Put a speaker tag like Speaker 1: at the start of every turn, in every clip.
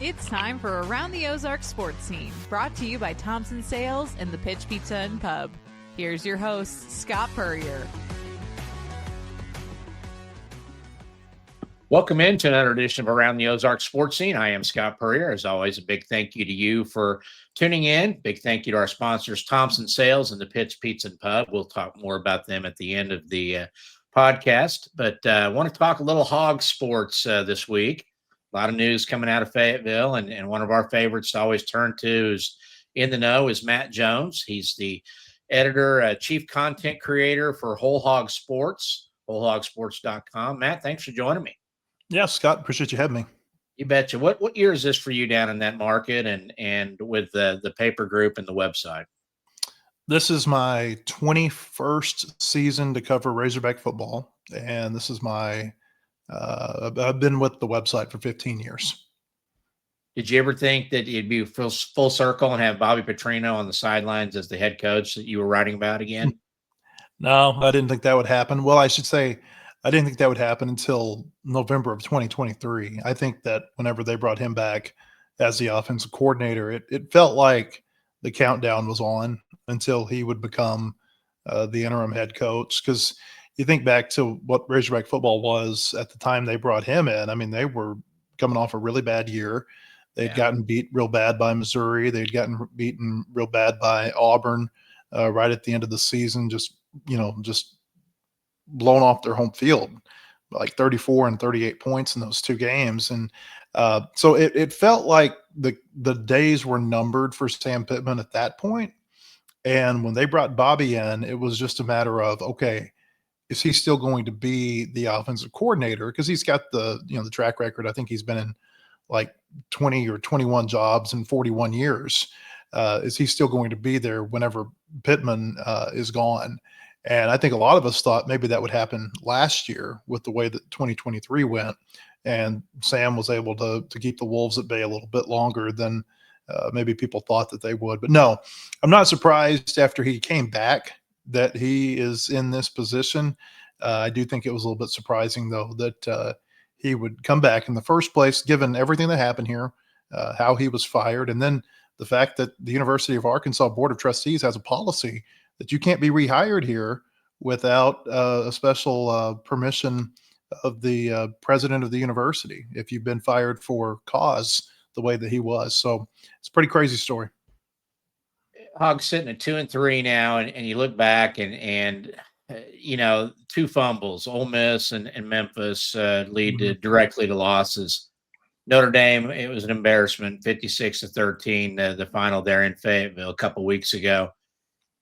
Speaker 1: It's time for Around the Ozarks Sports Scene, brought to you by Thompson Sales and the Pitch Pizza and Pub. Here's your host, Scott Puryear.
Speaker 2: Welcome into another edition of Around the Ozarks Sports Scene. I am Scott Puryear. As always, a big thank you to you for tuning in. Big thank you to our sponsors, Thompson Sales and the Pitch Pizza and Pub. We'll talk more about them at the end of the podcast. But I want to talk a little Hogs sports this week. A lot of news coming out of Fayetteville, and one of our favorites to always turn to is in the know is Matt Jones. He's the editor, chief content creator for Whole Hog Sports, wholehogsports.com. Matt, thanks for joining me.
Speaker 3: Yeah, Scott, appreciate you having me.
Speaker 2: You betcha. What year is this for you down in that market and with the paper group and the website?
Speaker 3: This is my 21st season to cover Razorback football, and this is my I've been with the website for 15 years.
Speaker 2: Did you ever think that you'd be full circle and have Bobby Petrino on the sidelines as the head coach that you were writing about again?
Speaker 3: No, I didn't think that would happen. Well, I should say I didn't think that would happen until November of 2023. I think that whenever they brought him back as the offensive coordinator, it felt like the countdown was on until he would become the interim head coach. Because you think back to what Razorback football was at the time they brought him in. I mean, they were coming off a really bad year. They'd gotten beat real bad by Missouri. They'd gotten beaten real bad by Auburn right at the end of the season, just blown off their home field, like 34 and 38 points in those two games. And so it felt like the days were numbered for Sam Pittman at that point. And when they brought Bobby in, it was just a matter of, okay, is he still going to be the offensive coordinator? Because he's got the track record. I think he's been in like 20 or 21 jobs in 41 years. Is he still going to be there whenever Pittman is gone? And I think a lot of us thought maybe that would happen last year with the way that 2023 went. And Sam was able to keep the Wolves at bay a little bit longer than maybe people thought that they would. But no, I'm not surprised after he came back that he is in this position. I do think it was a little bit surprising, though, that he would come back in the first place, given everything that happened here, how he was fired, and then the fact that the University of Arkansas Board of Trustees has a policy that you can't be rehired here without a special permission of the president of the university if you've been fired for cause the way that he was. So it's a pretty crazy story.
Speaker 2: Hogs sitting at 2-3 now, and you look back and two fumbles, Ole Miss and Memphis lead directly to losses. Notre Dame, it was an embarrassment, 56-13, the final there in Fayetteville a couple weeks ago.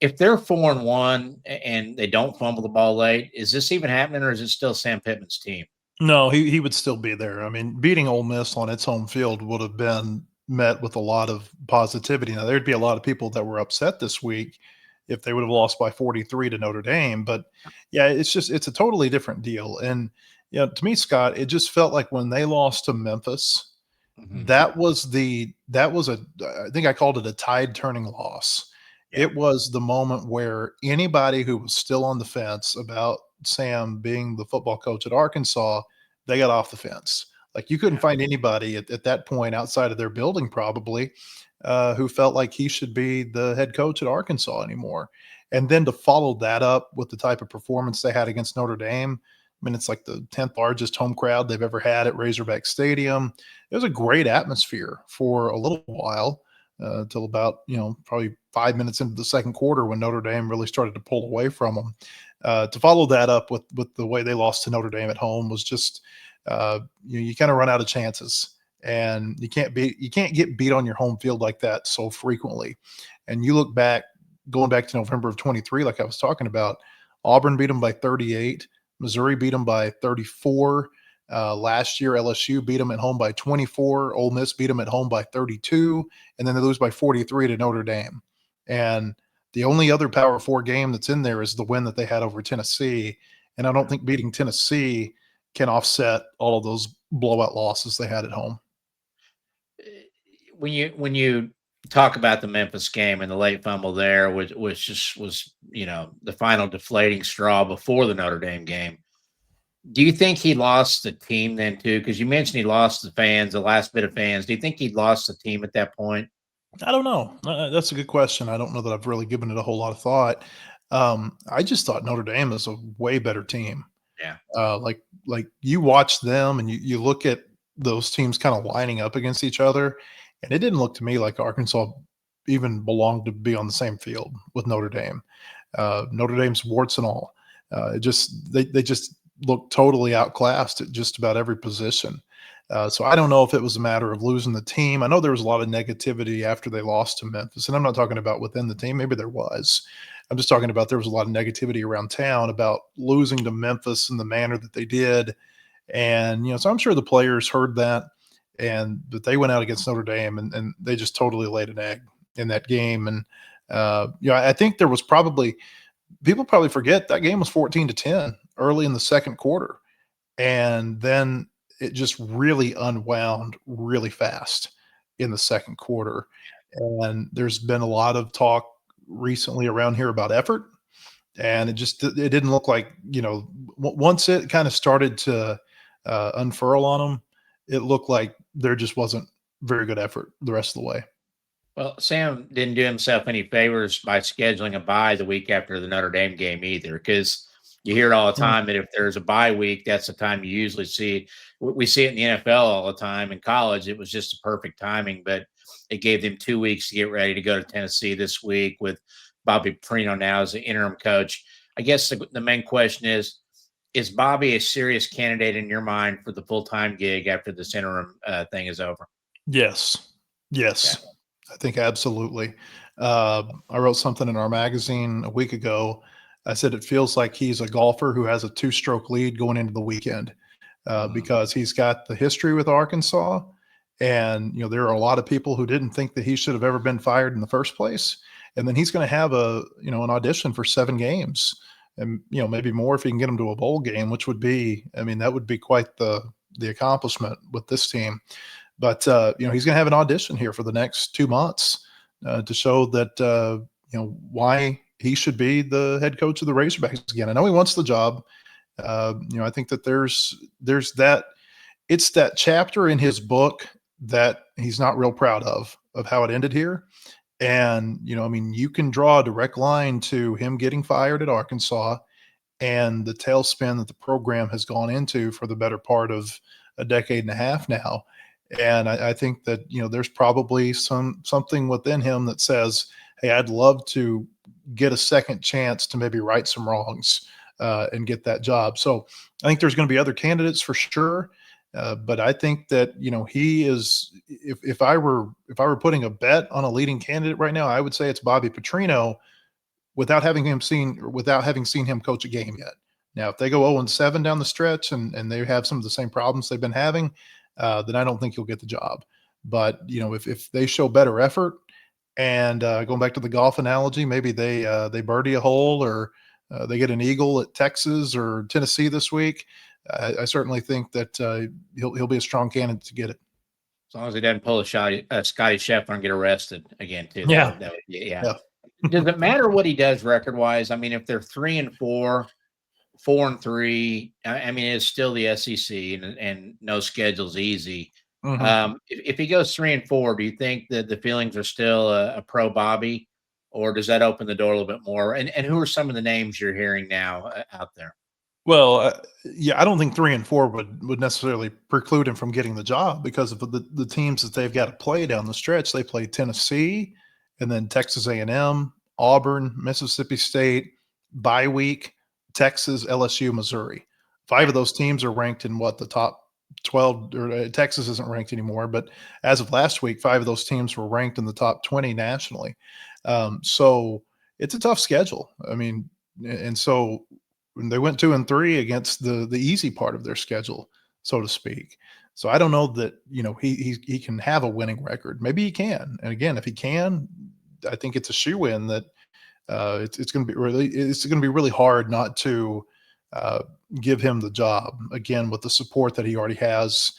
Speaker 2: If they're 4-1 and they don't fumble the ball late, is this even happening, or is it still Sam Pittman's team?
Speaker 3: No, he would still be there. I mean, beating Ole Miss on its home field would have been met with a lot of positivity. Now, there'd be a lot of people that were upset this week if they would have lost by 43 to Notre Dame. But yeah, it's a totally different deal. And to me, Scott, it just felt like when they lost to Memphis, that was I think I called it a tide turning loss. Yeah. It was the moment where anybody who was still on the fence about Sam being the football coach at Arkansas, they got off the fence. Like you couldn't find anybody at that point outside of their building probably who felt like he should be the head coach at Arkansas anymore. And then to follow that up with the type of performance they had against Notre Dame, I mean, it's like the 10th largest home crowd they've ever had at Razorback Stadium. It was a great atmosphere for a little while till about, probably 5 minutes into the second quarter when Notre Dame really started to pull away from them. To follow that up with the way they lost to Notre Dame at home was just you kind of run out of chances, and you can't get beat on your home field like that so frequently. And you look back, going back to November of 23, like I was talking about, Auburn beat them by 38. Missouri beat them by 34. Last year, LSU beat them at home by 24. Ole Miss beat them at home by 32. And then they lose by 43 to Notre Dame. And the only other Power 4 game that's in there is the win that they had over Tennessee. And I don't think beating Tennessee can offset all of those blowout losses they had at home.
Speaker 2: When you talk about the Memphis game and the late fumble there, which was the final deflating straw before the Notre Dame game, Do you think he lost the team then too? Because you mentioned he lost the fans, the last bit of fans. Do you think he'd lost the team at that point?
Speaker 3: I don't know. That's a good question. I don't know that I've really given it a whole lot of thought. I just thought Notre Dame is a way better team.
Speaker 2: Yeah.
Speaker 3: Like you watch them and you look at those teams kind of lining up against each other, and it didn't look to me like Arkansas even belonged to be on the same field with Notre Dame. Notre Dame's warts and all. They just look totally outclassed at just about every position. So I don't know if it was a matter of losing the team. I know there was a lot of negativity after they lost to Memphis, and I'm not talking about within the team. Maybe there was. I'm just talking about there was a lot of negativity around town about losing to Memphis in the manner that they did. And, so I'm sure the players heard that, and that they went out against Notre Dame and they just totally laid an egg in that game. And, I think there was people probably forget that game was 14-10 early in the second quarter. And then it just really unwound really fast in the second quarter. And there's been a lot of talk recently around here about effort. And it didn't look like, once it kind of started to unfurl on them, it looked like there just wasn't very good effort the rest of the way.
Speaker 2: Well, Sam didn't do himself any favors by scheduling a bye the week after the Notre Dame game either, because you hear it all the time that if there's a bye week, that's the time you usually see. We see it in the NFL all the time. In college, it was just a perfect timing, but it gave them 2 weeks to get ready to go to Tennessee this week with Bobby Petrino now as the interim coach. I guess the main question is Bobby a serious candidate in your mind for the full-time gig after this interim thing is over?
Speaker 3: Yes. Yes.
Speaker 2: Okay.
Speaker 3: I think absolutely. I wrote something in our magazine a week ago. I said it feels like he's a golfer who has a 2-stroke lead going into the weekend because he's got the history with Arkansas. And, there are a lot of people who didn't think that he should have ever been fired in the first place. And then he's going to have an audition for 7 games and, maybe more if he can get him to a bowl game, which would be, that would be quite the accomplishment with this team. But, he's going to have an audition here for the next 2 months to show that, why he should be the head coach of the Razorbacks again. I know he wants the job. I think that there's that. It's that chapter in his book that he's not real proud of how it ended here. And, you can draw a direct line to him getting fired at Arkansas and the tailspin that the program has gone into for the better part of a decade and a half now. And I think that, there's probably something within him that says, hey, I'd love to get a second chance to maybe right some wrongs and get that job. So I think there's going to be other candidates for sure. But I think that, he is, if I were putting a bet on a leading candidate right now, I would say it's Bobby Petrino without having seen him coach a game yet. Now, if they go 0-7 down the stretch and they have some of the same problems they've been having, then I don't think he'll get the job. But, if they show better effort and going back to the golf analogy, maybe they birdie a hole or they get an eagle at Texas or Tennessee this week. I certainly think that he'll be a strong candidate to get it.
Speaker 2: As long as he doesn't pull a shot, Scotty Scheffler and get arrested again too.
Speaker 3: Yeah.
Speaker 2: Yeah. Does it matter what he does record wise? I mean, if they're 3-4, 4-3, it's still the SEC and no schedule's easy.
Speaker 3: Mm-hmm.
Speaker 2: If he goes 3-4, do you think that the feelings are still a pro Bobby, or does that open the door a little bit more? And who are some of the names you're hearing now out there?
Speaker 3: Well, I don't think 3-4 would necessarily preclude him from getting the job because of the teams that they've got to play down the stretch. They play Tennessee and then Texas A&M, Auburn, Mississippi State, bye week, Texas, LSU, Missouri. 5 of those teams are ranked in the top 12, or Texas isn't ranked anymore, but as of last week, 5 of those teams were ranked in the top 20 nationally. So it's a tough schedule. And so they went 2-3 against the easy part of their schedule, so to speak. So I don't know that, he can have a winning record. Maybe he can. And again, if he can, I think it's a shoe-in that it's going to be really hard not to give him the job again with the support that he already has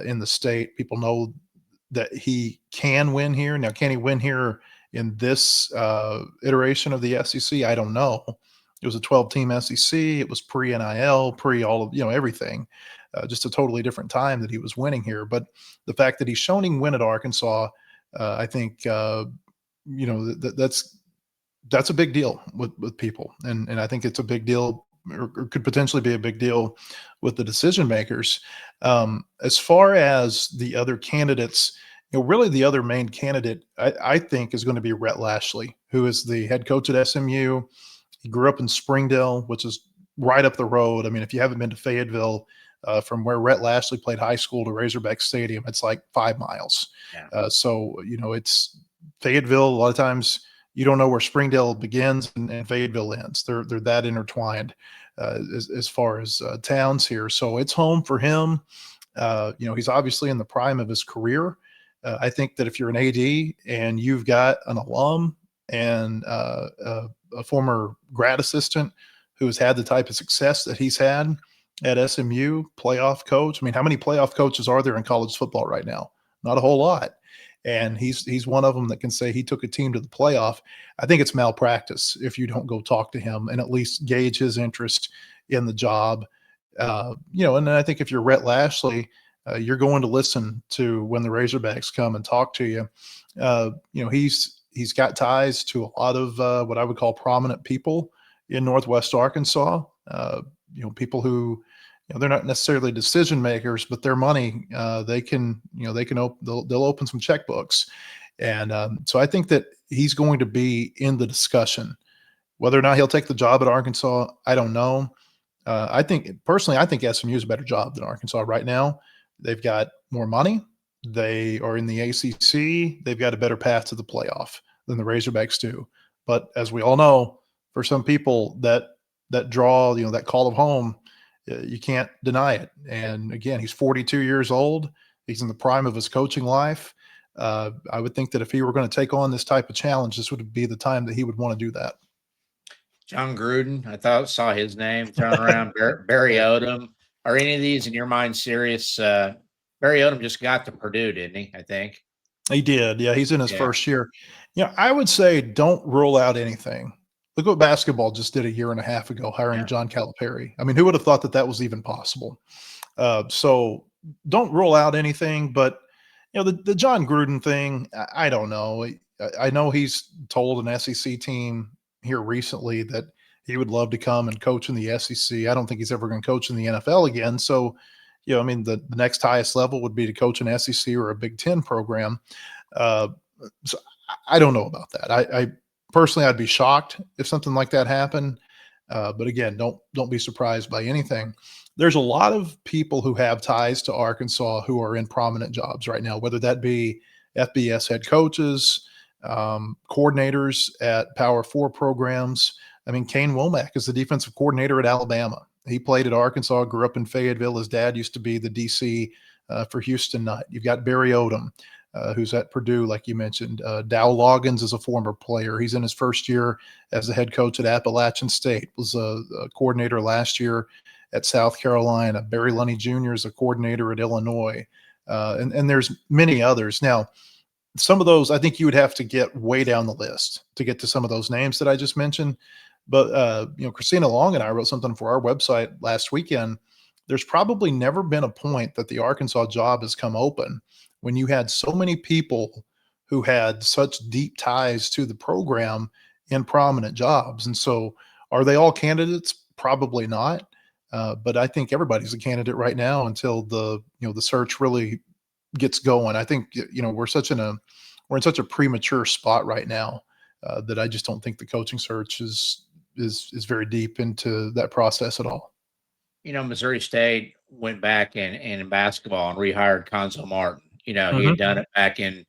Speaker 3: in the state. People know that he can win here. Now, can he win here in this iteration of the SEC? I don't know. It was a 12-team SEC. It was pre-NIL, pre all of, everything. Just a totally different time that he was winning here. But the fact that he's shown him win at Arkansas, I think, that's a big deal with people. And I think it's a big deal, or could potentially be a big deal with the decision makers. As far as the other candidates, really the other main candidate, I think, is going to be Rhett Lashley, who is the head coach at SMU. He grew up in Springdale, which is right up the road. I mean, if you haven't been to Fayetteville, from where Rhett Lashley played high school to Razorback Stadium, it's like 5 miles.
Speaker 2: Yeah.
Speaker 3: So, it's Fayetteville. A lot of times you don't know where Springdale begins and Fayetteville ends. They're that intertwined as far as towns here. So it's home for him. He's obviously in the prime of his career. I think that if you're an AD and you've got an alum and a former grad assistant who has had the type of success that he's had at SMU, playoff coach. I mean, how many playoff coaches are there in college football right now? Not a whole lot. And he's one of them that can say he took a team to the playoff. I think it's malpractice if you don't go talk to him and at least gauge his interest in the job. And then I think if you're Rhett Lashley, you're going to listen to when the Razorbacks come and talk to you. He's got ties to a lot of what I would call prominent people in Northwest Arkansas. People who, they're not necessarily decision makers, but their money, they'll open some checkbooks. And so I think that he's going to be in the discussion. Whether or not he'll take the job at Arkansas, I don't know. I think SMU is a better job than Arkansas right now. They've got more money. They are in the ACC. They've got a better path to the playoff than the Razorbacks do. But as we all know, for some people that draw, that call of home, you can't deny it. And again, he's 42 years old. He's in the prime of his coaching life. I would think that if he were going to take on this type of challenge, this would be the time that he would want to do that.
Speaker 2: John Gruden, I saw his name thrown around. Barry Odom. Are any of these in your mind serious? Barry Odom just got to Purdue, didn't he? I think
Speaker 3: he did. Yeah, he's in his first year. I would say don't rule out anything. Look what basketball just did a year and a half ago, hiring John Calipari. I mean, who would have thought that was even possible? So don't rule out anything. But the John Gruden thing, I don't know. I know he's told an SEC team here recently that he would love to come and coach in the SEC. I don't think he's ever going to coach in the NFL again. So, the next highest level would be to coach an SEC or a Big Ten program. So I don't know about that. I personally, I'd be shocked if something like that happened. But again, don't be surprised by anything. There's a lot of people who have ties to Arkansas who are in prominent jobs right now, whether that be FBS head coaches, coordinators at Power 4 programs. I mean, Kane Womack is the defensive coordinator at Alabama. He played at Arkansas, grew up in Fayetteville. His dad used to be the DC for Houston Nutt. You've got Barry Odom, who's at Purdue, like you mentioned. Dow Loggins is a former player. He's in his first year as the head coach at Appalachian State, was a coordinator last year at South Carolina. Barry Lunny Jr. is a coordinator at Illinois. And there's many others. Now, some of those, I think you would have to get way down the list to get to some of those names that I just mentioned. But, Christina Long and I wrote something for our website last weekend. There's probably never been a point that the Arkansas job has come open when you had so many people who had such deep ties to the program in prominent jobs. And so are they all candidates? Probably not. But I think everybody's a candidate right now until the search really gets going. I think, we're in such a premature spot right now that I just don't think the coaching search is very deep into that process at all.
Speaker 2: Missouri State went back in basketball and rehired Conzo Martin. He had done it back in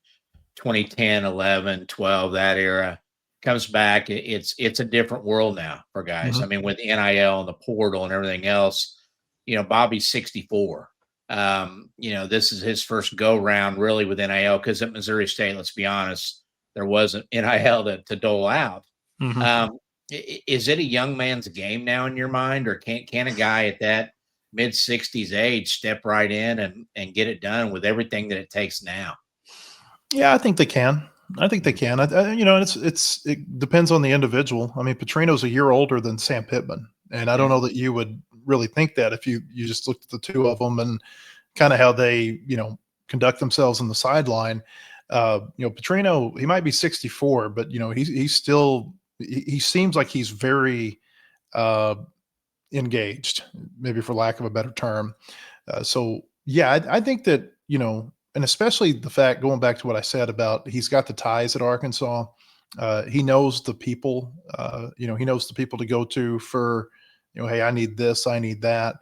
Speaker 2: 2010, 11, 12, that era. Comes back. It's a different world now for guys. I mean, with the NIL and the portal and everything else, Bobby's 64. This is his first go round really with NIL, because at Missouri State, let's be honest, there wasn't NIL to dole out. Is it a young man's game now in your mind, or can a guy at that mid-60s age step right in and get it done with everything that it takes now?
Speaker 3: Yeah, I think they can. I think they can. It depends on the individual. I mean, Petrino's a year older than Sam Pittman, and I don't know that you would really think that if you just looked at the two of them and kind of how they conduct themselves on the sideline. Petrino, he might be 64, but he's still he seems like he's very engaged, maybe for lack of a better term. So yeah, I think that and especially the fact, going back to what I said about he's got the ties at Arkansas. He knows the people. He knows the people to go to for, hey, I need this, I need that.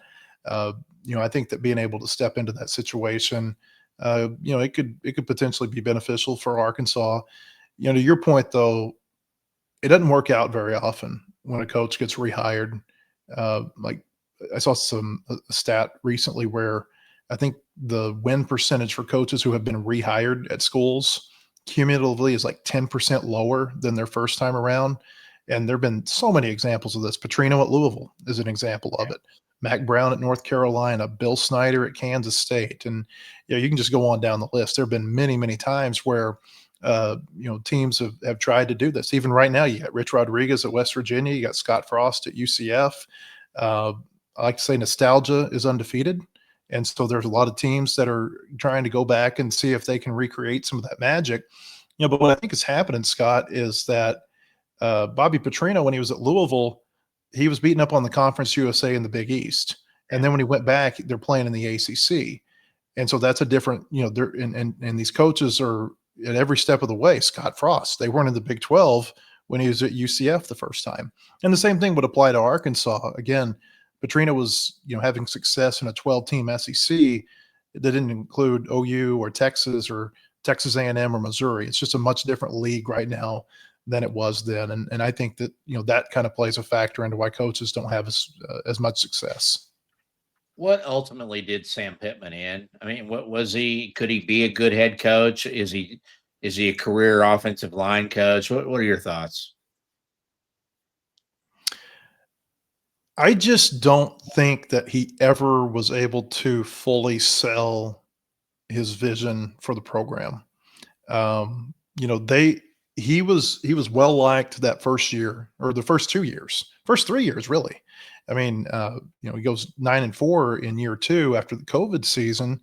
Speaker 3: I think that being able to step into that situation, it could potentially be beneficial for Arkansas. To your point though, it doesn't work out very often when a coach gets rehired. Like I saw a stat recently where I think the win percentage for coaches who have been rehired at schools cumulatively is like 10% lower than their first time around. And there have been so many examples of this. Petrino at Louisville is an example of it. Mac Brown at North Carolina, Bill Snyder at Kansas State. And you can just go on down the list. There have been many, many times where teams have tried to do this. Even right now, you got Rich Rodriguez at West Virginia, you got Scott Frost at UCF. I like to say nostalgia is undefeated. And so there's a lot of teams that are trying to go back and see if they can recreate some of that magic. But what I think is happening, Scott, is that Bobby Petrino, when he was at Louisville, he was beating up on the Conference USA in the Big East. And then when he went back, they're playing in the ACC. And so that's a different, and these coaches are at every step of the way. Scott Frost, they weren't in the Big 12 when he was at UCF the first time. And the same thing would apply to Arkansas. Again, Petrino was, having success in a 12-team SEC that didn't include OU or Texas A&M or Missouri. It's just a much different league right now than it was then. And I think that, that kind of plays a factor into why coaches don't have as much success.
Speaker 2: What ultimately did Sam Pittman in? I mean, what was he? Could he be a good head coach? Is he a career offensive line coach? What are your thoughts?
Speaker 3: I just don't think that he ever was able to fully sell his vision for the program. He was well liked that first year, or the first 2 years, first 3 years, really. I mean, he goes 9-4 in year 2 after the COVID season.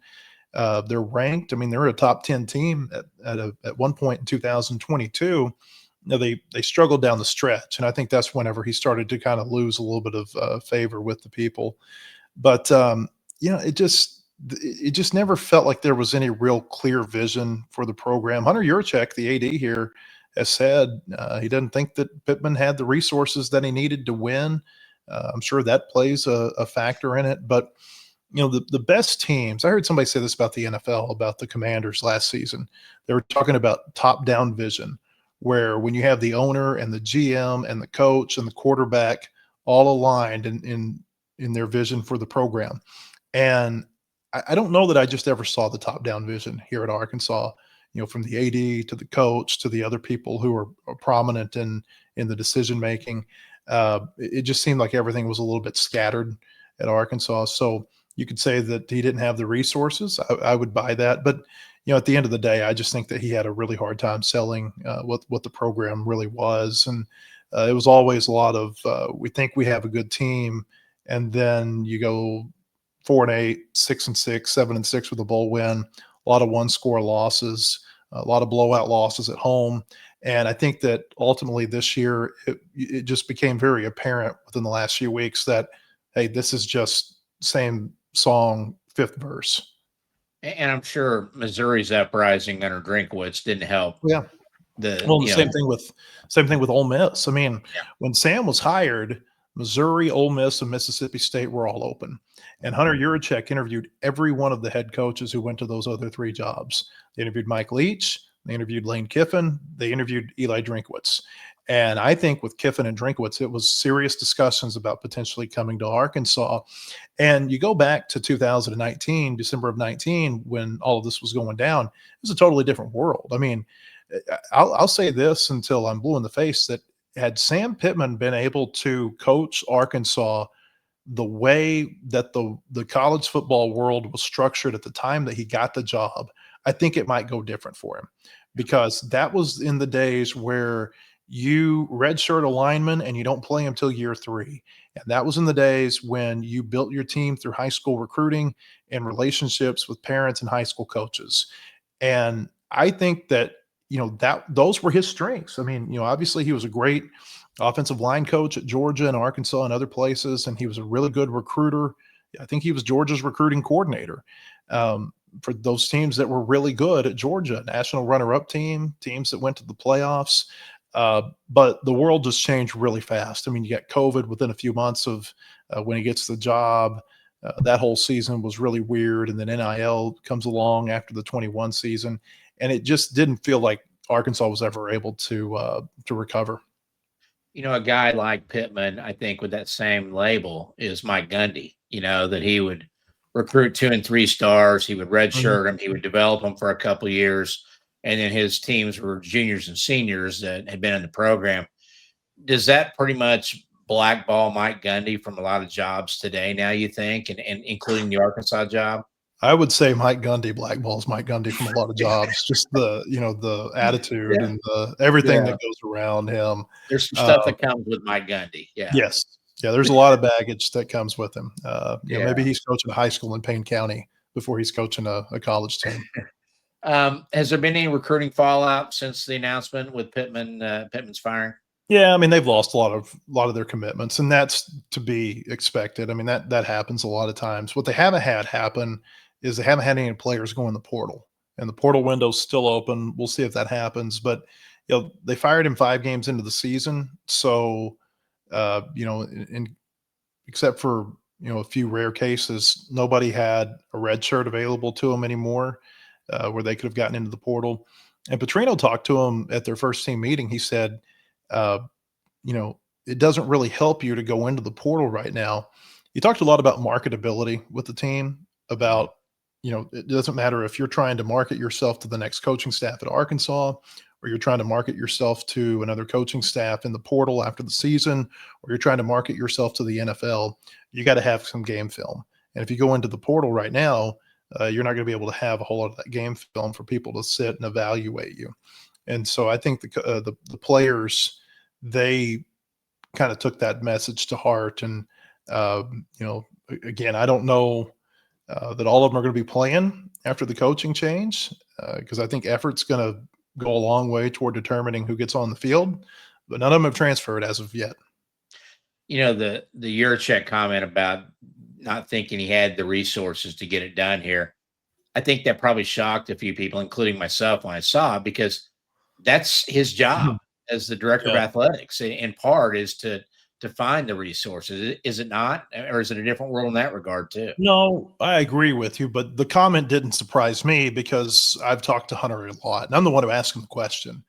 Speaker 3: They're ranked. I mean, they're a top 10 team at one point in 2022. They struggled down the stretch, and I think that's whenever he started to kind of lose a little bit of favor with the people. But it just never felt like there was any real clear vision for the program. Hunter Yurachek, the AD here, has said he doesn't think that Pittman had the resources that he needed to win. I'm sure that plays a factor in it. But the best teams, I heard somebody say this about the NFL, about the Commanders last season. They were talking about top-down vision, where when you have the owner and the GM and the coach and the quarterback all aligned in their vision for the program. And I don't know that I just ever saw the top-down vision here at Arkansas, from the AD to the coach to the other people who are prominent in the decision-making. It just seemed like everything was a little bit scattered at Arkansas. So you could say that he didn't have the resources. I would buy that. But at the end of the day, I just think that he had a really hard time selling what the program really was. And it was always a lot of, we think we have a good team. And then you go 4-8, 6-6, 7-6 with a bowl win, a lot of one-score losses, a lot of blowout losses at home. And I think that ultimately this year, it just became very apparent within the last few weeks that, hey, this is just same song, fifth verse.
Speaker 2: And I'm sure Missouri's uprising under Drinkwitz didn't help.
Speaker 3: Yeah. Same thing with Ole Miss. I mean, when Sam was hired, Missouri, Ole Miss, and Mississippi State were all open. And Hunter Yurachek interviewed every one of the head coaches who went to those other 3 jobs. They interviewed Mike Leach. They interviewed Lane Kiffin. They interviewed Eli Drinkwitz. And I think with Kiffin and Drinkwitz, it was serious discussions about potentially coming to Arkansas. And you go back to 2019, December of 19, when all of this was going down, it was a totally different world. I mean, I'll say this until I'm blue in the face, that had Sam Pittman been able to coach Arkansas the way that the college football world was structured at the time that he got the job, I think it might go different for him, because that was in the days where you redshirt a lineman and you don't play him till year 3. And that was in the days when you built your team through high school recruiting and relationships with parents and high school coaches. And I think that, that those were his strengths. I mean, obviously he was a great offensive line coach at Georgia and Arkansas and other places, and he was a really good recruiter. I think he was Georgia's recruiting coordinator for those teams that were really good at Georgia, national runner-up teams that went to the playoffs. But the world just changed really fast. I mean, you got COVID within a few months of when he gets the job. That whole season was really weird. And then NIL comes along after the 21 season. And it just didn't feel like Arkansas was ever able to recover.
Speaker 2: A guy like Pittman, I think with that same label is Mike Gundy, that he would recruit 2 and 3 stars. He would redshirt them. He would develop them for a couple of years. And then his teams were juniors and seniors that had been in the program. Does that pretty much blackball Mike Gundy from a lot of jobs today now, you think, and including the Arkansas job?
Speaker 3: I would say Mike Gundy blackballs Mike Gundy from a lot of jobs. Just the attitude and everything that goes around him.
Speaker 2: There's some stuff that comes with Mike Gundy. Yeah.
Speaker 3: Yes. Yeah. There's a lot of baggage that comes with him. Maybe he's coaching a high school in Payne County before he's coaching a college team.
Speaker 2: Has there been any recruiting fallout since the announcement with Pittman's firing?
Speaker 3: Yeah, I mean, they've lost a lot of their commitments, and that's to be expected. I mean, that happens a lot of times. What they haven't had happen is they haven't had any players go in the portal, and the portal window's still open. We'll see if that happens. But they fired him 5 games into the season, so except for a few rare cases, nobody had a red shirt available to them anymore, where they could have gotten into the portal. And Petrino talked to him at their first team meeting. He said, it doesn't really help you to go into the portal right now. He talked a lot about marketability with the team, about, it doesn't matter if you're trying to market yourself to the next coaching staff at Arkansas, or you're trying to market yourself to another coaching staff in the portal after the season, or you're trying to market yourself to the NFL, you got to have some game film. And if you go into the portal right now, you're not going to be able to have a whole lot of that game film for people to sit and evaluate you. And so I think the players, they kind of took that message to heart. And, again, I don't know that all of them are going to be playing after the coaching change, because I think effort's going to go a long way toward determining who gets on the field, but none of them have transferred as of yet.
Speaker 2: The Yurchek comment about not thinking he had the resources to get it done here, I think that probably shocked a few people, including myself, when I saw it, because that's his job as the director of athletics, in part, is to find the resources. Is it not? Or is it a different world in that regard too?
Speaker 3: No, I agree with you, but the comment didn't surprise me because I've talked to Hunter a lot, and I'm the one who asked him the question.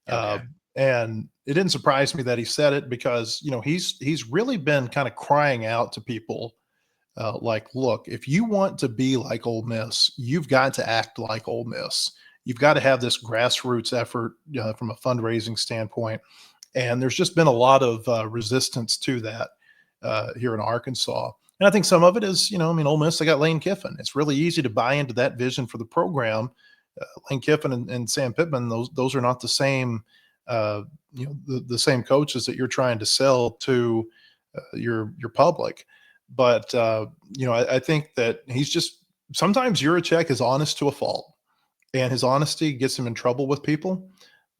Speaker 2: Okay.
Speaker 3: And it didn't surprise me that he said it, because, he's really been kind of crying out to people, like, look, if you want to be like Ole Miss, you've got to act like Ole Miss. You've got to have this grassroots effort from a fundraising standpoint. And there's just been a lot of resistance to that here in Arkansas. And I think some of it is, Ole Miss, they got Lane Kiffin. It's really easy to buy into that vision for the program. Lane Kiffin and Sam Pittman, those are not the same, the same coaches that you're trying to sell to your public. But, I think that he's just, sometimes Yurachek is honest to a fault, and his honesty gets him in trouble with people,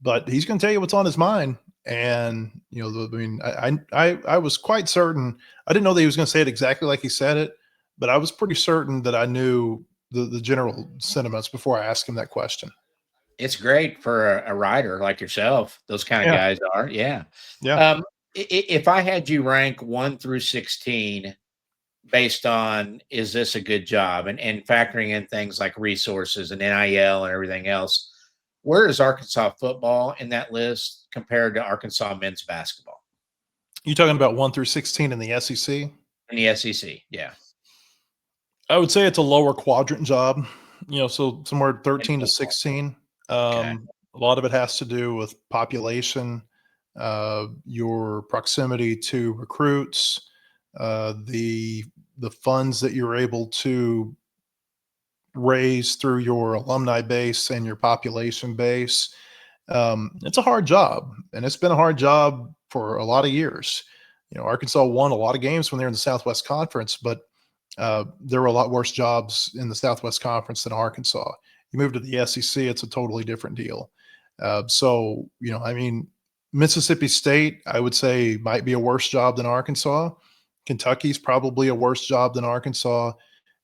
Speaker 3: but he's going to tell you what's on his mind. And, I was quite certain. I didn't know that he was going to say it exactly like he said it, but I was pretty certain that I knew the general sentiments before I asked him that question.
Speaker 2: It's great for a writer like yourself. Those kind of guys are. Yeah.
Speaker 3: Yeah.
Speaker 2: If I had you rank 1 through 16 based on, is this a good job, and factoring in things like resources and NIL and everything else, where is Arkansas football in that list compared to Arkansas men's basketball?
Speaker 3: You talking about 1 through 16 in the SEC?
Speaker 2: In the SEC, yeah.
Speaker 3: I would say it's a lower quadrant job, so somewhere 13 to 16.
Speaker 2: Okay.
Speaker 3: A lot of it has to do with population, your proximity to recruits, the funds that you're able to raise through your alumni base and your population base. It's a hard job, and it's been a hard job for a lot of years. Arkansas won a lot of games when they were in the Southwest Conference, but there were a lot worse jobs in the Southwest Conference than Arkansas. You move to the SEC, it's a totally different deal. Mississippi State, I would say, might be a worse job than Arkansas. Kentucky's probably a worse job than Arkansas.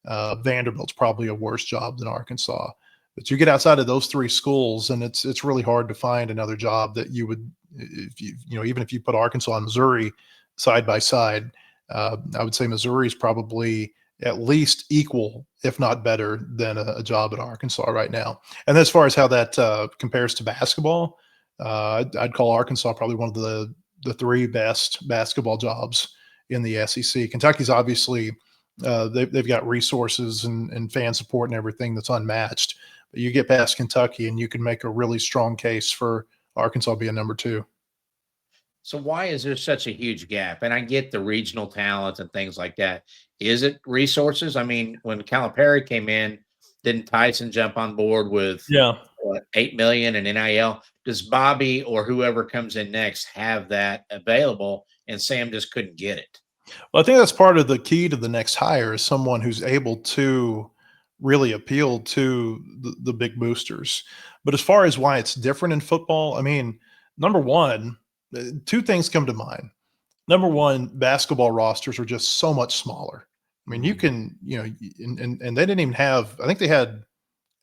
Speaker 3: Vanderbilt's probably a worse job than Arkansas. But you get outside of those three schools, and it's really hard to find another job that you would, even if you put Arkansas and Missouri side by side, I would say Missouri is probably at least equal, if not better, than a job at Arkansas right now. And as far as how that compares to basketball, I'd call Arkansas probably one of the three best basketball jobs in the SEC. Kentucky's obviously they've got resources and fan support and everything that's unmatched. But you get past Kentucky, and you can make a really strong case for Arkansas being number two.
Speaker 2: So why is there such a huge gap? And I get the regional talent and things like that. Is it resources? I mean, when Calipari came in, didn't Tyson jump on board with what, $8 million in NIL? Does Bobby or whoever comes in next have that available, and Sam just couldn't get it?
Speaker 3: Well, I think that's part of the key to the next hire is someone who's able to really appeal to the big boosters. But as far as why it's different in football, I mean, number one, two things come to mind. Number one, basketball rosters are just so much smaller. I mean, you can, and they didn't even have, I think they had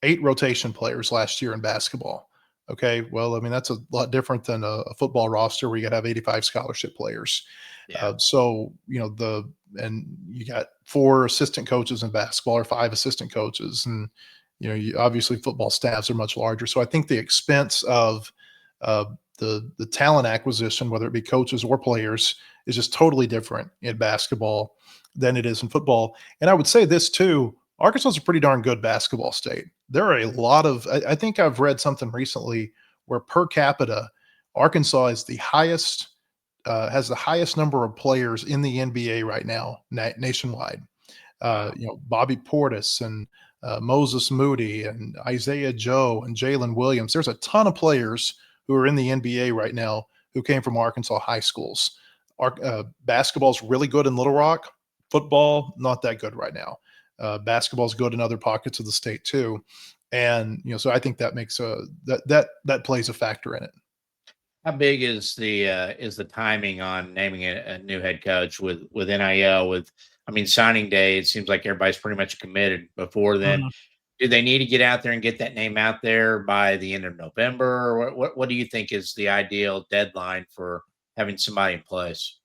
Speaker 3: 8 rotation players last year in basketball. Okay. Well, I mean, that's a lot different than a football roster where you got to have 85 scholarship players.
Speaker 2: Yeah.
Speaker 3: And you got 4 assistant coaches in basketball or 5 assistant coaches. And, obviously football staffs are much larger. So I think the expense of the talent acquisition, whether it be coaches or players, is just totally different in basketball than it is in football. And I would say this too, Arkansas is a pretty darn good basketball state. There are a lot of, I think I've read something recently where per capita, Arkansas is the highest, has the highest number of players in the NBA right now, nationwide. Bobby Portis and Moses Moody and Isaiah Joe and Jalen Williams. There's a ton of players who are in the NBA right now who came from Arkansas high schools. Basketball's really good in Little Rock. Football, not that good right now. Basketball's good in other pockets of the state too. And, so I think that makes that plays a factor in it.
Speaker 2: How big is the timing on naming a new head coach with NIL? Signing day, it seems like everybody's pretty much committed before then.
Speaker 3: Mm-hmm.
Speaker 2: Do they need to get out there and get that name out there by the end of November? Or what do you think is the ideal deadline for having somebody in place?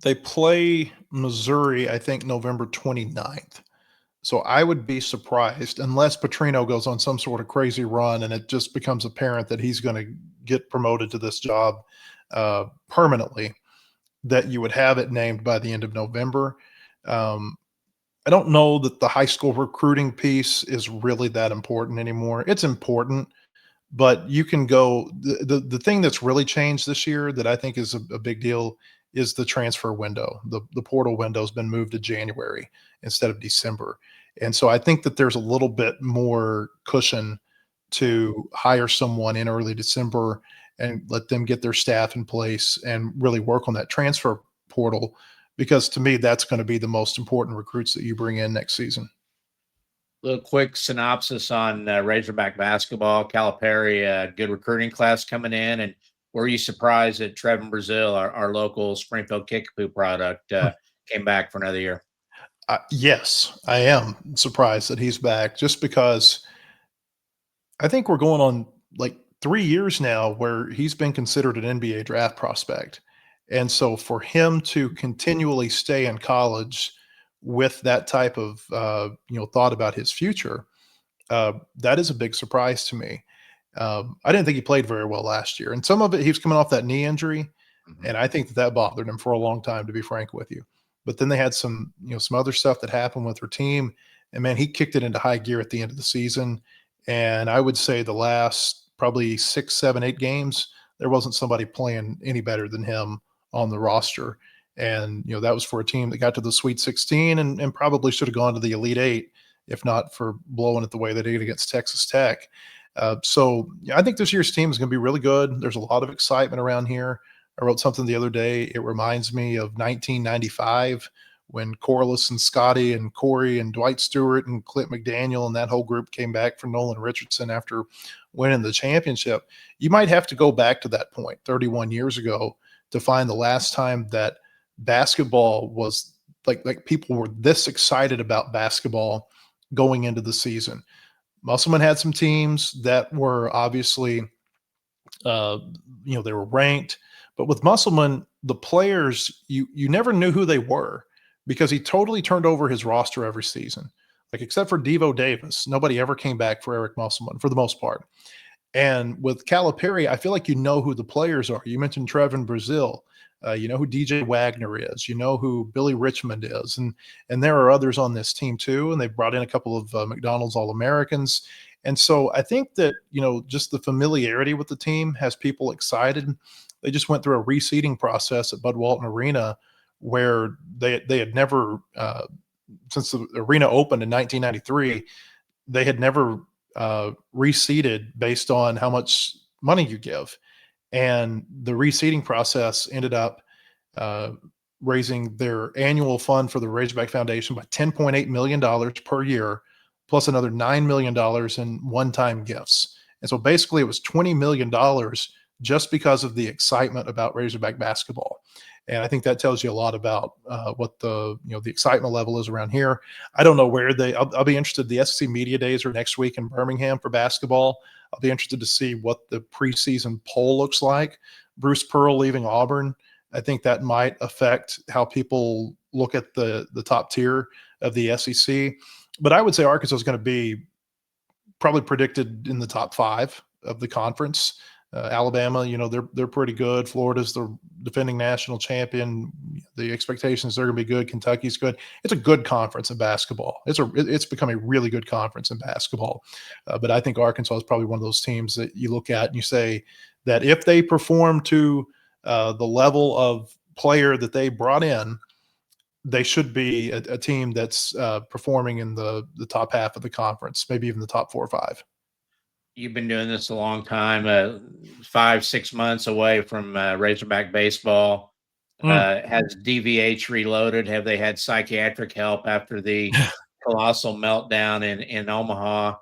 Speaker 3: They play Missouri, I think, November 29th. So I would be surprised unless Petrino goes on some sort of crazy run and it just becomes apparent that he's going to get promoted to this job permanently, that you would have it named by the end of November. I don't know that the high school recruiting piece is really that important anymore. It's important, but you can go the thing that's really changed this year that I think is a big deal is the transfer window. The portal window has been moved to January instead of December. And so I think that there's a little bit more cushion to hire someone in early December and let them get their staff in place and really work on that transfer portal, because to me, that's going to be the most important recruits that you bring in next season.
Speaker 2: Little quick synopsis on Razorback basketball. Calipari, good recruiting class coming in. And were you surprised that Trevin Brazil, our local Springfield Kickapoo product, came back for another year?
Speaker 3: Yes, I am surprised that he's back, just because I think we're going on like 3 years now where he's been considered an NBA draft prospect. And so for him to continually stay in college with that type of thought about his future, that is a big surprise to me. I didn't think he played very well last year, and some of it he was coming off that knee injury, and I think that bothered him for a long time, to be frank with you. But then they had some other stuff that happened with their team, and man, he kicked it into high gear at the end of the season. And I would say the last probably 6, 7, 8 games, there wasn't somebody playing any better than him on the roster. And, that was for a team that got to the Sweet 16 and probably should have gone to the Elite 8 if not for blowing it the way they did against Texas Tech. So yeah, I think this year's team is going to be really good. There's a lot of excitement around here. I wrote something the other day. It reminds me of 1995 when Corliss and Scotty and Corey and Dwight Stewart and Clint McDaniel and that whole group came back for Nolan Richardson after winning the championship. You might have to go back to that point 31 years ago to find the last time that basketball was like people were this excited about basketball going into the season. Musselman had some teams that were obviously, they were ranked, but with Musselman, the players, you never knew who they were because he totally turned over his roster every season. Like, except for Devo Davis, nobody ever came back for Eric Musselman for the most part. And with Calipari, I feel like you know who the players are. You mentioned Trevin Brazil. You know who DJ Wagner is. You know who Billy Richmond is. And there are others on this team too. And they've brought in a couple of McDonald's All-Americans. And so I think that, just the familiarity with the team has people excited. They just went through a reseeding process at Bud Walton Arena where they had never, since the arena opened in 1993, they had never reseeded based on how much money you give. And the reseeding process ended up raising their annual fund for the Razorback Foundation by $10.8 million per year, plus another $9 million in one-time gifts. And so basically it was $20 million just because of the excitement about Razorback basketball. And I think that tells you a lot about what the excitement level is around here. I don't know where I'll be interested. The SEC Media Days are next week in Birmingham for basketball. I'll be interested to see what the preseason poll looks like. Bruce Pearl leaving Auburn, I think that might affect how people look at the top tier of the SEC. But I would say Arkansas is going to be probably predicted in the top 5 of the conference. Alabama, they're pretty good. Florida's the defending national champion. The expectations they're going to be good. Kentucky's good. It's a good conference in basketball. It's become a really good conference in basketball. But I think Arkansas is probably one of those teams that you look at and you say that if they perform to the level of player that they brought in, they should be a team that's performing in the top half of the conference, maybe even the top 4 or 5.
Speaker 2: You've been doing this a long time, 5-6 months away from Razorback baseball. Has DVH reloaded? Have they had psychiatric help after the colossal meltdown in Omaha?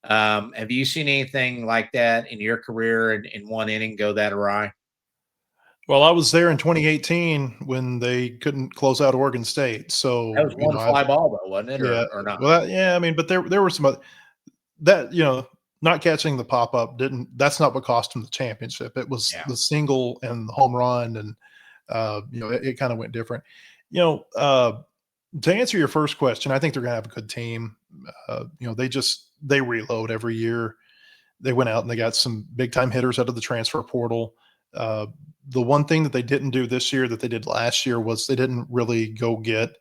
Speaker 2: Have you seen anything like that in your career in one inning go that awry?
Speaker 3: Well, I was there in 2018 when they couldn't close out Oregon State. So
Speaker 2: That was one fly ball, though, wasn't it?
Speaker 3: Yeah,
Speaker 2: or not?
Speaker 3: Well, yeah. I mean, but there were some other, that not catching the pop up that's not what cost them the championship. It was the single and the home run, and it kind of went different. To answer your first question, I think they're going to have a good team. They reload every year. They went out and they got some big time hitters out of the transfer portal. The one thing that they didn't do this year that they did last year was they didn't really go get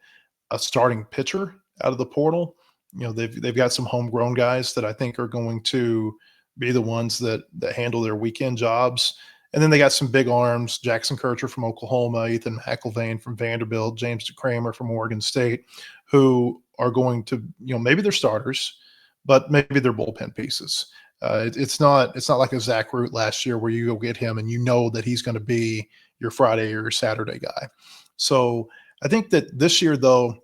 Speaker 3: a starting pitcher out of the portal. They've got some homegrown guys that I think are going to be the ones that handle their weekend jobs. And then they got some big arms, Jackson Kircher from Oklahoma, Ethan McIlvain from Vanderbilt, James DeCramer from Oregon State, who are going to, maybe they're starters, but maybe they're bullpen pieces. It's not like a Zach Root last year where you go get him and that he's going to be your Friday or your Saturday guy. So I think that this year, though,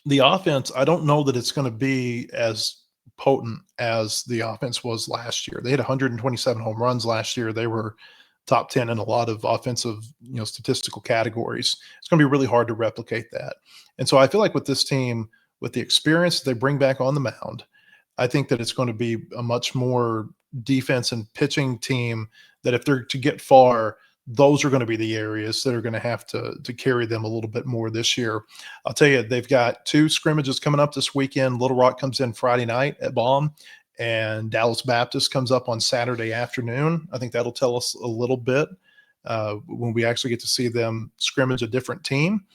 Speaker 3: the offense, I don't know that it's going to be as potent as the offense was last year. They had 127 home runs last year. They were top 10 in a lot of offensive, statistical categories. It's going to be really hard to replicate that. And so I feel like with this team, with the experience they bring back on the mound, I think that it's going to be a much more defense and pitching team that if they're to get far, those are going to be the areas that are going to have to carry them a little bit more this year. I'll tell you, they've got 2 scrimmages coming up this weekend. Little Rock comes in Friday night at Baum, and Dallas Baptist comes up on Saturday afternoon. I think that'll tell us a little bit when we actually get to see them scrimmage a different team.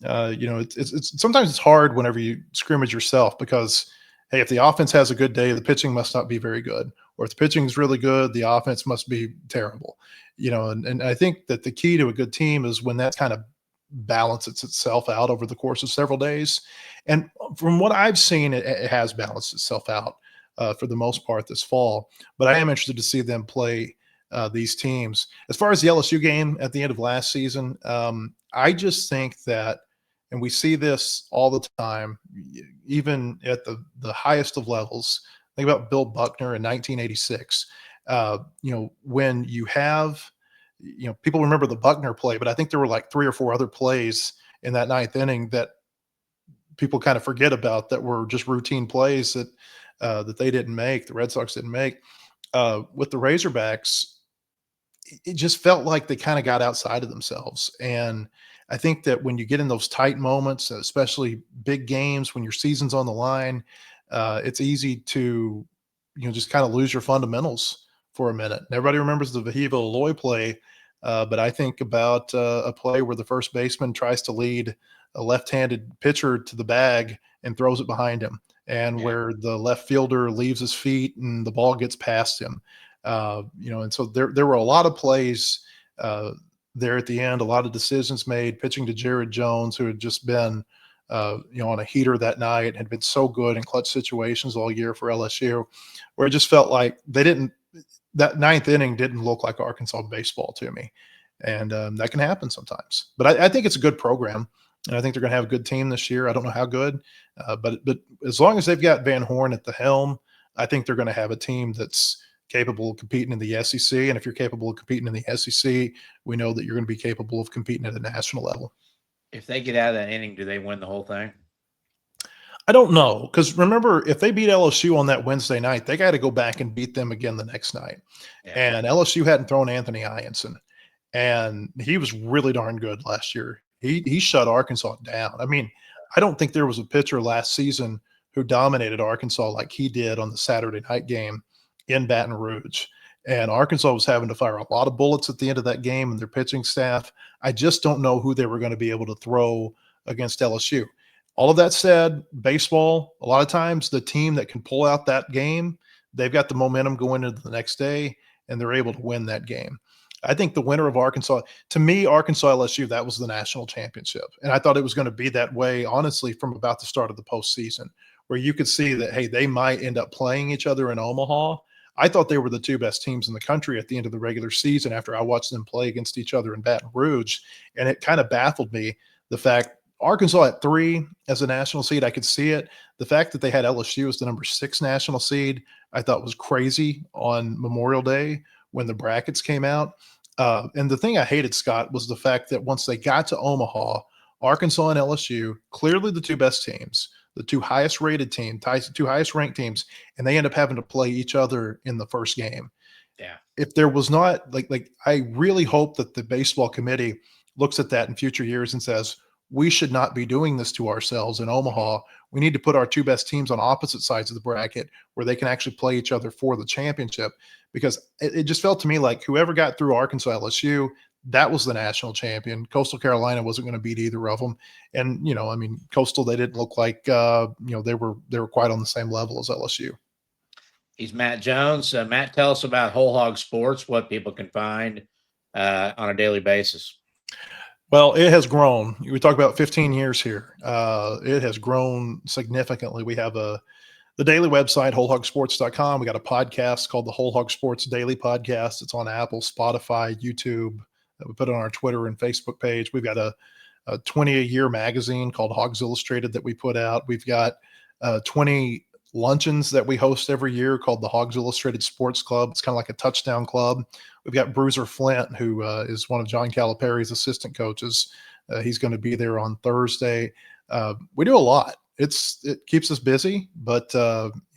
Speaker 3: It's sometimes it's hard whenever you scrimmage yourself because, hey, if the offense has a good day, the pitching must not be very good. Or if the pitching is really good, the offense must be terrible. And I think that the key to a good team is when that kind of balance itself out over the course of several days. And from what I've seen, it has balanced itself out for the most part this fall. But I am interested to see them play these teams. As far as the LSU game at the end of last season, I just think that, and we see this all the time, even at the highest of levels. Think about Bill Buckner in 1986. When you have, people remember the Buckner play, but I think there were like 3 or 4 other plays in that 9th inning that people kind of forget about that were just routine plays that they didn't make, the Red Sox didn't make. With the Razorbacks, it just felt like they kind of got outside of themselves. And I think that when you get in those tight moments, especially big games, when your season's on the line, it's easy to, just kind of lose your fundamentals for a minute. And everybody remembers the Vahiva Eloy play, but I think about a play where the first baseman tries to lead a left-handed pitcher to the bag and throws it behind him, and where the left fielder leaves his feet and the ball gets past him. And so there were a lot of plays there at the end, a lot of decisions made, pitching to Jared Jones, who had just been, on a heater that night, had been so good in clutch situations all year for LSU, where it just felt like that 9th inning didn't look like Arkansas baseball to me. And that can happen sometimes. But I think it's a good program, and I think they're going to have a good team this year. I don't know how good, but as long as they've got Van Horn at the helm, I think they're going to have a team that's capable of competing in the SEC. And if you're capable of competing in the SEC, we know that you're going to be capable of competing at a national level.
Speaker 2: If they get out of that inning, do they win the whole thing?
Speaker 3: I don't know, because remember, if they beat LSU on that Wednesday night, they got to go back and beat them again the next night. Yeah. And LSU hadn't thrown Anthony Ianson, and he was really darn good last year. He shut Arkansas down. I mean, I don't think there was a pitcher last season who dominated Arkansas like he did on the Saturday night game in Baton Rouge. And Arkansas was having to fire a lot of bullets at the end of that game, and their pitching staff, I just don't know who they were going to be able to throw against LSU. All of that said, baseball, a lot of times the team that can pull out that game, they've got the momentum going into the next day, and they're able to win that game. I think the winner of Arkansas, to me, Arkansas LSU, that was the national championship. And I thought it was going to be that way, honestly, from about the start of the postseason, where you could see that, hey, they might end up playing each other in Omaha. I thought they were the 2 best teams in the country at the end of the regular season after I watched them play against each other in Baton Rouge. And it kind of baffled me, the fact Arkansas at 3 as a national seed, I could see it. The fact that they had LSU as the number 6 national seed, I thought was crazy on Memorial Day when the brackets came out. And the thing I hated, Scott, was the fact that once they got to Omaha, Arkansas and LSU, clearly the 2 best teams, the 2 highest rated teams, 2 highest ranked teams, and they end up having to play each other in the first game.
Speaker 2: Yeah.
Speaker 3: If there was not, like I really hope that the baseball committee looks at that in future years and says, we should not be doing this to ourselves in Omaha. We need to put our 2 best teams on opposite sides of the bracket where they can actually play each other for the championship, because it just felt to me like whoever got through Arkansas LSU, that was the national champion. Coastal Carolina wasn't going to beat either of them. And, Coastal, they didn't look like, they were quite on the same level as LSU.
Speaker 2: He's Matt Jones. Matt, tell us about Whole Hog Sports, what people can find on a daily basis.
Speaker 3: Well, it has grown. We talk about 15 years here. It has grown significantly. We have the daily website, wholehogsports.com. We got a podcast called the Whole Hog Sports Daily Podcast. It's on Apple, Spotify, YouTube. We put it on our Twitter and Facebook page. We've got a 20-a-year magazine called Hogs Illustrated that we put out. We've got 20 luncheons that we host every year called the Hogs Illustrated Sports Club. It's kind of like a touchdown club. We've got Bruiser Flint, who is one of John Calipari's assistant coaches. He's going to be there on Thursday. We do a lot. It keeps us busy, but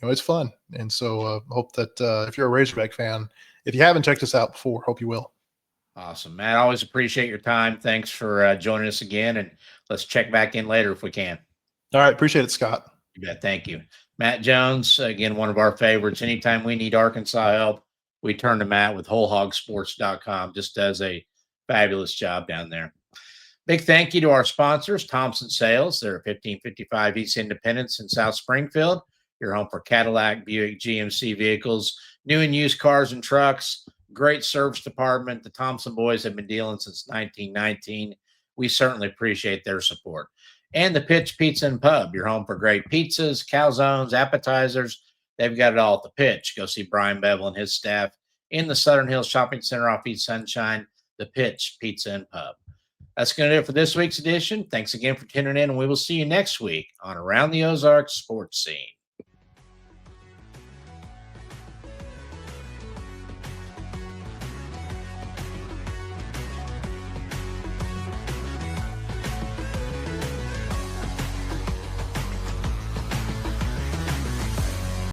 Speaker 3: it's fun. And so hope that if you're a Razorback fan, if you haven't checked us out before, hope you will.
Speaker 2: Awesome, Matt. I always appreciate your time. Thanks for joining us again, and let's check back in later if we can.
Speaker 3: All right. Appreciate it, Scott.
Speaker 2: You bet. Thank you. Matt Jones, again, one of our favorites. Anytime we need Arkansas help, we turn to Matt with wholehogsports.com. Just does a fabulous job down there. Big thank you to our sponsors, Thompson Sales. They're 1555 East Independence in South Springfield. Your home for Cadillac, Buick, GMC vehicles, new and used cars and trucks. Great service department. The Thompson boys have been dealing since 1919. we certainly appreciate their support. And the Pitch Pizza and Pub, your home for great pizzas, calzones, appetizers. They've got it all at the Pitch. Go see Brian Bevel and his staff in the Southern Hills Shopping Center off East Sunshine, the Pitch Pizza and Pub. That's going to do it for this week's edition. Thanks again for tuning in, and we will see you next week on Around the Ozarks Sports Scene.